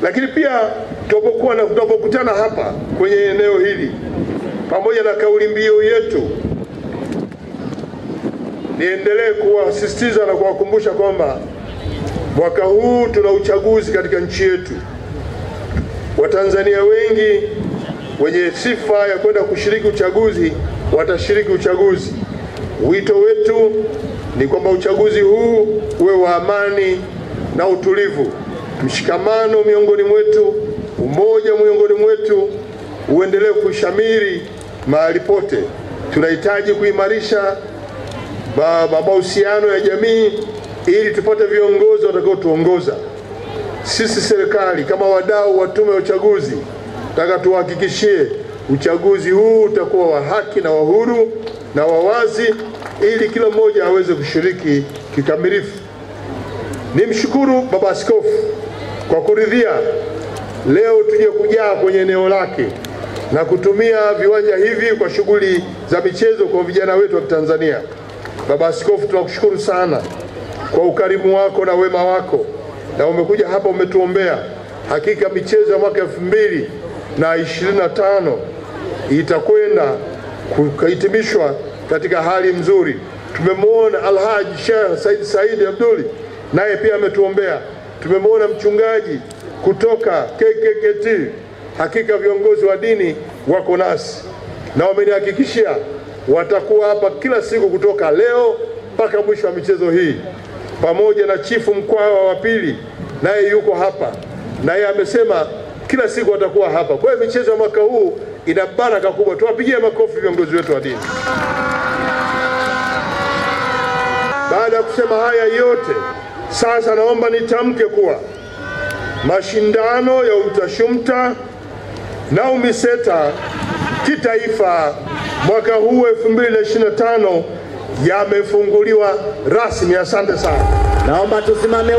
Lakini pia tunapokutana hapa kwenye eneo hili, pamoja na kauli mbiu yetu, niendelee kuwasisitiza na kuwakumbusha kwamba mwaka huu tuna uchaguzi katika nchi yetu. Watanzania wengi wenye sifa ya kwenda kushiriki uchaguzi watashiriki uchaguzi. Wito wetu ni kwamba uchaguzi huu uwe wa amani na utulivu, mshikamano miongoni mwetu, umoja miongoni mwetu uendelee kushamiri mahali pote. Tunahitaji kuimarisha mahusiano ya jamii ili tupate viongozi watakao tuongoza. Sisi serikali kama wadau wa tume ya uchaguzi, nataka tuhakikishie uchaguzi huu utakuwa wa haki na wa huru na wa wazi, ili kila mmoja aweze kushiriki kikamilifu. Nimshukuru Baba Askofu kwa kuridhia leo tuje kujaa kwenye eneo lake na kutumia viwanja hivi kwa shughuli za michezo kwa vijana wetu wa Tanzania. Baba Askofu, tunakushukuru sana kwa ukarimu wako na wema wako, na umekuja hapa umetuombea. Hakika michezo ya mwaka 2025 itakwenda kuhitimishwa katika hali nzuri. Tumemwona Alhaji Sheikh Said Abduli naye pia ametuombea. Tumemwona mchungaji kutoka KKKT. Hakika viongozi wa dini wako nasi na wamenihakikishia watakuwa hapa kila siku kutoka leo mpaka mwisho wa michezo hii, pamoja na chifu Mkwawa wa pili naye yuko hapa, naye amesema kila siku watakuwa hapa. Kwa hiyo michezo ya mwaka huu ina baraka kubwa. Tuwapigie makofi viongozi wetu wa dini. Baada ya kusema haya yote, sasa naomba nitamke kuwa mashindano ya UMTASHUMTA na UMISETA kitaifa mwaka huu 2025 yamefunguliwa rasmi. Asante sana. Naomba tusimame.